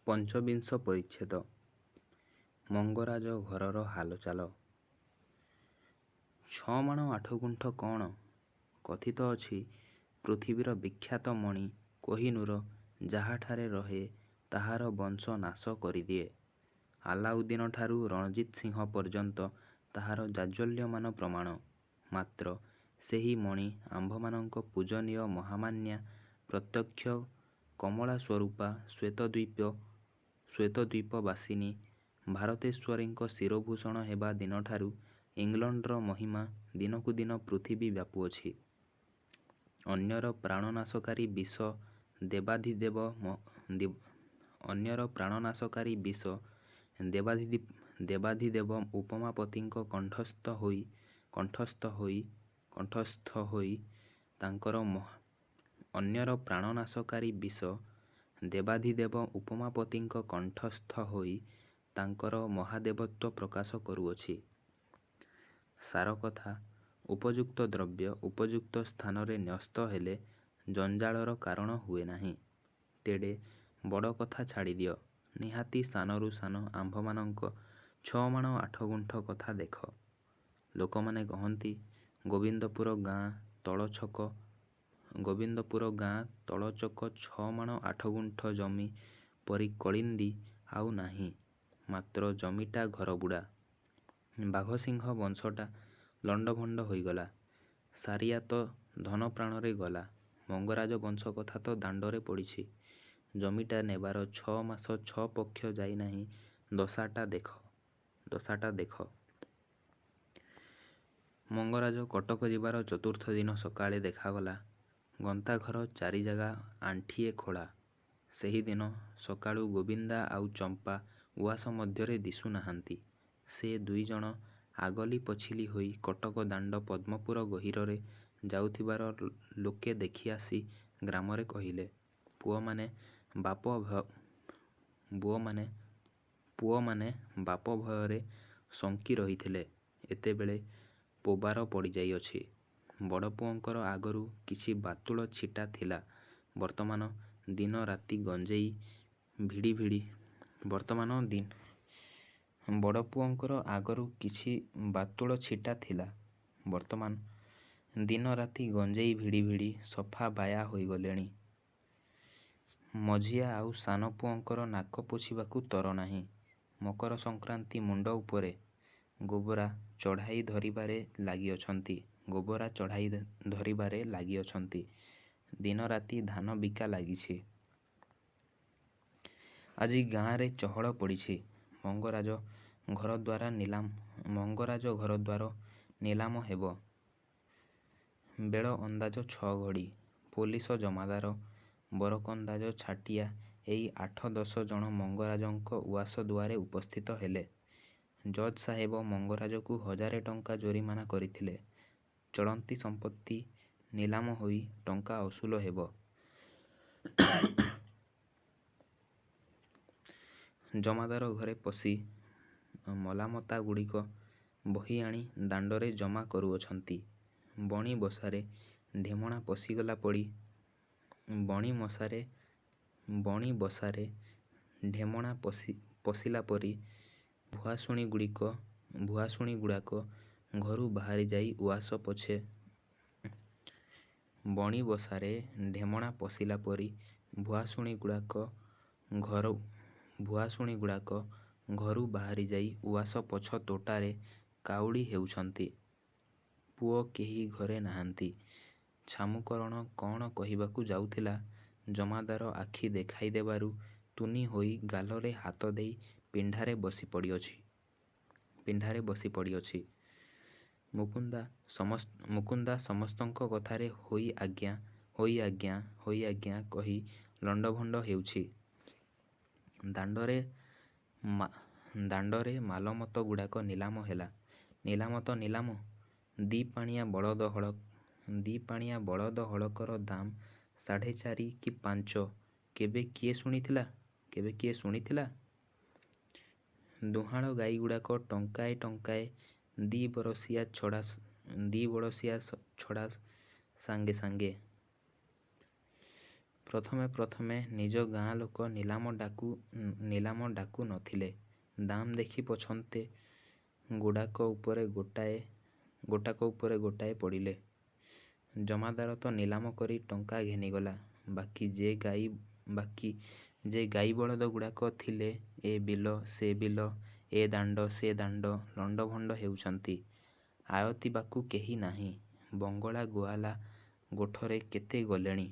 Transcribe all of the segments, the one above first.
ପଞ୍ଚବିଂଶ ପରିଚ୍ଛେଦ ମଙ୍ଗରାଜ ଘରର ହାଲଚାଲ। ଛମାଣ ଆଠଗୁଣ୍ଠ କ'ଣ? କଥିତ ଅଛି, ପୃଥିବୀର ବିଖ୍ୟାତ ମଣି କୋହିନୂର ଯାହାଠାରେ ରହେ ତାହାର ବଂଶ ନାଶ କରିଦିଏ। ଆଲାଉଦ୍ଦିନଠାରୁ ରଣଜିତ୍ ସିଂହ ପର୍ଯ୍ୟନ୍ତ ତାହାର ଜାଜ୍ୱଲ୍ୟମାନ ପ୍ରମାଣ। ମାତ୍ର ସେହି ମଣି ଆମ୍ଭମାନଙ୍କ ପୂଜନୀୟ ମହାମାନ୍ୟା ପ୍ରତ୍ୟକ୍ଷ କମଳାସ୍ୱରୂପା ଶ୍ୱେତଦ୍ୱୀପବାସିନୀ ଭାରତେଶ୍ୱରୀଙ୍କ ଶିରଭୂଷଣ ହେବା ଦିନଠାରୁ ଇଂଲଣ୍ଡର ମହିମା ଦିନକୁ ଦିନ ପୃଥିବୀ ବ୍ୟାପୁଅଛି। ଅନ୍ୟର ପ୍ରାଣନାଶକାରୀ ବିଷ ଦେବାଧିଦେବ ଉମାପତିଙ୍କ କଣ୍ଠସ୍ଥ ହୋଇ ତାଙ୍କର ମହାଦେବତ୍ୱ ପ୍ରକାଶ କରୁଅଛି। ସାରକଥା, ଉପଯୁକ୍ତ ଦ୍ରବ୍ୟ ଉପଯୁକ୍ତ ସ୍ଥାନରେ ନ୍ୟସ୍ତ ହେଲେ ଜଞ୍ଜାଳର କାରଣ ହୁଏ ନାହିଁ। ତେଡ଼େ ବଡ଼ କଥା ଛାଡ଼ିଦିଅ। ନିହାତି ସାନରୁ ସାନ ଆମ୍ଭମାନଙ୍କ ଛମାଣ ଆଠଗୁଣ୍ଠ କଥା ଦେଖ। ଲୋକମାନେ କହନ୍ତି, ଗୋବିନ୍ଦପୁର ଗାଁ ତଳଛକ ଛମାଣ ଆଠଗୁଣ୍ଠ ଜମି ପରି କଳିନ୍ଦି ଆଉ ନାହିଁ। ମାତ୍ର ଜମିଟା ଘରବୁଡ଼ା। ବାଘସିଂହ ବଂଶଟା ଲଣ୍ଡଭଣ୍ଡ ହୋଇଗଲା। ସାରିଆ ତ ଧନପ୍ରାଣରେ ଗଲା। ମଙ୍ଗରାଜ ବଂଶ କଥା ତ ଦାଣ୍ଡରେ ପଡ଼ିଛି। ଜମିଟା ନେବାର 6 ମାସ 6 ପକ୍ଷ ଯାଇନାହିଁ। ଦଶାଟା ଦେଖ। ମଙ୍ଗରାଜ କଟକ ଯିବାର ଚତୁର୍ଥ ଦିନ ସକାଳେ ଦେଖାଗଲା, ଗନ୍ତାଘର ଚାରିଜାଗା ଆଣ୍ଠିଏ ଖୋଳା। ସେହିଦିନ ସକାଳୁ ଗୋବିନ୍ଦା ଆଉ ଚମ୍ପା ଉଆସ ମଧ୍ୟରେ ଦିଶୁ ନାହାନ୍ତି। ସେ ଦୁଇଜଣ આગଲି ପଛିଲି ହୋଇ କଟକ ଦାଣ୍ଡ ପଦ୍ମପୁର ଗହୀରରେ ଯାଉଥିବାର ଲୋକେ ଦେଖି ଆସି ଗ୍ରାମରେ କହିଲେ। ପୁଅମାନେ ବାପ ଭୟରେ ଶଙ୍କି ରହିଥିଲେ। ଏତେବେଳେ ପୋବାର ପଡ଼ିଯାଇଅଛି। ବଡ଼ପୁଅଙ୍କର ଆଗରୁ କିଛି ବାତୁଳ ଛିଟା ଥିଲା। ବର୍ତ୍ତମାନ ଦିନ ରାତି ଗଞ୍ଜେଇ ଭିଡ଼ି ଭିଡ଼ି ସଫା ବାୟା ହୋଇଗଲେଣି। ମଝିଆ ଆଉ ସାନ ପୁଅଙ୍କର ନାକ ପୋଛିବାକୁ ତର ନାହିଁ। ମକର ସଂକ୍ରାନ୍ତି ମୁଣ୍ଡ ଉପରେ ଗୋବରା ଚଢ଼ାଇ ଧରିବାରେ ଲାଗିଅଛନ୍ତି। ଦିନ ରାତି ଧାନ ବିକା ଲାଗିଛି। ଆଜି ଗାଁରେ ଚହଳ ପଡ଼ିଛି। ମଙ୍ଗରାଜ ଘରଦ୍ୱାର ନିଲାମ ହେବ। ବେଳ ଅନ୍ଦାଜ 6 ଘଡ଼ି। ପୋଲିସ ଜମାଦାର, ବରକନ୍ଦାଜ ଛାଟିଆ ଏଇ 8-10 ଜଣ ମଙ୍ଗରାଜଙ୍କ ଉଆସ ଦୁଆରେ ଉପସ୍ଥିତ ହେଲେ। ଜଜ୍ ସାହେବ ମଙ୍ଗରାଜକୁ 1000 ଟଙ୍କା ଜୋରିମାନା କରିଥିଲେ। ଚଳନ୍ତି ସମ୍ପତ୍ତି ନିଲାମ ହୋଇ ଟଙ୍କା ଅସୁଲ ହେବ। ଜମାଦାର ଘରେ ପଶି ମଲାମତାଗୁଡ଼ିକ ବହି ଆଣି ଦାଣ୍ଡରେ ଜମା କରୁଅଛନ୍ତି। ବଣି ବସାରେ ଢେମଣା ପଶିଲା ପରି ଭୁଆସୁଣୀଗୁଡ଼ାକ ଘରୁ ବାହାରିଯାଇ ଉଆସ ପଛ ତୋଟାରେ କାଉଳି ହେଉଛନ୍ତି। ପୁଅ କେହି ଘରେ ନାହାନ୍ତି। ଛାମୁକରଣ କ'ଣ କହିବାକୁ ଯାଉଥିଲା, ଜମାଦାର ଆଖି ଦେଖାଇ ଦେବାରୁ ତୁନି ହୋଇ ଗାଲରେ ହାତ ଦେଇ ପିଣ୍ଡାରେ ବସି ପଡ଼ିଅଛି। ମୁକୁନ୍ଦା ସମସ୍ତଙ୍କ କଥାରେ ହୋଇ ଆଜ୍ଞା କହି ଲଣ୍ଡଭଣ୍ଡ ହେଉଛି। ଦାଣ୍ଡରେ ମାଲମତଗୁଡ଼ାକ ନିଲାମ ହେଲା। ନିଲାମ ତ ନିଲାମ, ଦି'ପାଣିଆ ବଳଦ ହଳକର ଦାମ 4.5 କି 5। କେବେ କିଏ ଶୁଣିଥିଲା? ଦୁହାଁଳ ଗାଈଗୁଡ଼ାକ ଟଙ୍କାଏ, 2 ବରଷିଆ ଛଡ଼ା ସାଙ୍ଗେ। ପ୍ରଥମେ ପ୍ରଥମେ ନିଜ ଗାଁ ଲୋକ ନିଲାମ ଡାକୁ ନଥିଲେ। ଦାମ ଦେଖି ପଛନ୍ତେ ଗୋଟାକ ଉପରେ ଗୋଟାଏ ପଡ଼ିଲେ। ଜମାଦାର ତ ନିଲାମ କରି ଟଙ୍କା ଘେନିଗଲା। ବାକି ଯେ ଗାଈ ବଳଦ ଗୁଡ଼ାକ ଥିଲେ ଏ ବିଲ ସେ ବିଲ, ଏ ଦାଣ୍ଡ ସେ ଦାଣ୍ଡ ଲଣ୍ଡଭଣ୍ଡ ହେଉଛନ୍ତି। ଆୟତିବାକୁ କେହି ନାହିଁ। ବଙ୍ଗଳା ଗୁହାଳ ଗୋଠରେ କେତେ ଗଲେଣି।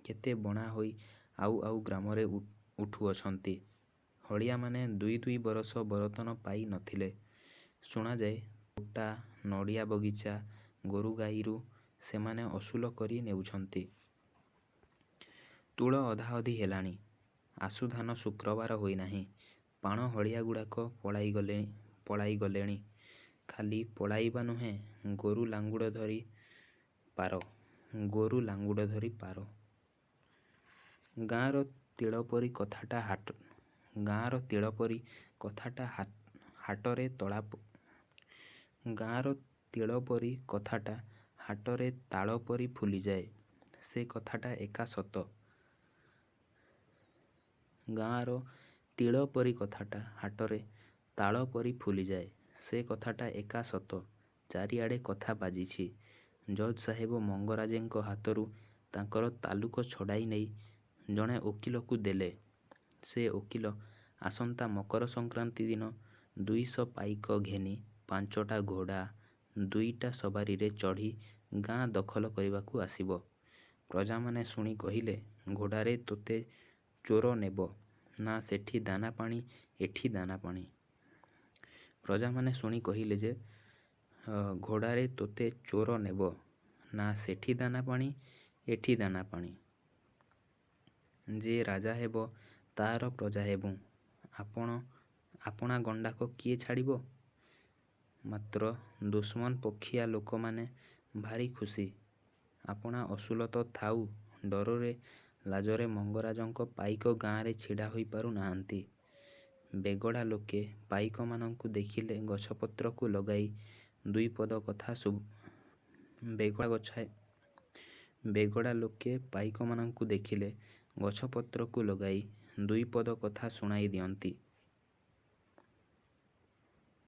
କେତେ ବଣା ହୋଇ ଆଉ ଗ୍ରାମରେ ଉଠୁଅଛନ୍ତି। ହଳିଆମାନେ 2 ବରଷ ବରତନ ପାଇ ନଥିଲେ। ଶୁଣାଯାଏ ତୋଟା, ନଡ଼ିଆ ବଗିଚା, ଗୋରୁ ଗାଈରୁ ସେମାନେ ଅସୁଲ କରି ନେଉଛନ୍ତି। ତୁଳ ଅଧାଅଧି ହେଲାଣି। ଆଶୁଧାନ ଶୁକ୍ରବାର ହୋଇନାହିଁ। ପାଣ ହଳିଆଗୁଡ଼ାକ ପଳାଇ ଗଲେଣି। ଖାଲି ପଳାଇବା ନୁହେଁ, ଗୋରୁ ଲାଙ୍ଗୁଡ଼ ଧରି ପାର। ଗାଁର ତିଳପରି କଥାଟା ହାଟରେ ତାଳ ପରି ଫୁଲିଯାଏ। ସେ କଥାଟା ଏକା ସତ। ଗାଁର ତିଳପରି କଥାଟା ହାଟରେ ତାଳ ପରି ଫୁଲିଯାଏ। ସେ କଥାଟା ଏକା ସତ। ଚାରିଆଡ଼େ କଥା ବାଜିଛି। ଜଜ୍ ସାହେବ ମଙ୍ଗରାଜେଙ୍କ ହାତରୁ ତାଙ୍କର ତାଲୁକ ଛଡ଼ାଇ ନେଇ ଜଣେ ଓକିଲକୁ ଦେଲେ। ସେ ଓକିଲ ଆସନ୍ତା ମକର ସଂକ୍ରାନ୍ତି ଦିନ 200 ପାଇକ ଘେନି 5ଟା ଘୋଡ଼ା 2ଟା ସବାରିରେ ଚଢ଼ି ଗାଁ ଦଖଲ କରିବାକୁ ଆସିବ। ପ୍ରଜାମାନେ ଶୁଣି କହିଲେ, ଘୋଡ଼ାରେ ତୋତେ ଚୋର ନେବ ନା ସେଠି ଦାନାପାଣି ଏଠି ଦାନାପାଣି। ପ୍ରଜାମାନେ ଶୁଣି କହିଲେ ଯେ, ଘୋଡ଼ାରେ ତୋତେ ଚୋର ନେବ ନା ସେଠି ଦାନାପାଣି ଏଠି ଦାନାପାଣି। ଯେ ରାଜା ହେବ ତା'ର ପ୍ରଜା ହେବୁଁ। ଆପଣା ଗଣ୍ଡାକ କିଏ ଛାଡ଼ିବ? ମାତ୍ର ଦୁଶ୍ମନ ପକ୍ଷିଆ ଲୋକମାନେ ଭାରି ଖୁସି। ଆପଣା ଅସୁଲ ତ ଥାଉ, ଡରରେ ଲାଜରେ ମଙ୍ଗରାଜଙ୍କ ପାଇକ ଗାଁରେ ଛିଡ଼ା ହୋଇ ପାରୁ ନାହାନ୍ତି। ବେଗଡ଼ା ଲୋକେ ପାଇକମାନଙ୍କୁ ଦେଖିଲେ ଗଛପତ୍ରକୁ ଲଗାଇ ଦୁଇପଦ କଥା ଶୁଣାଇ ଦିଅନ୍ତି।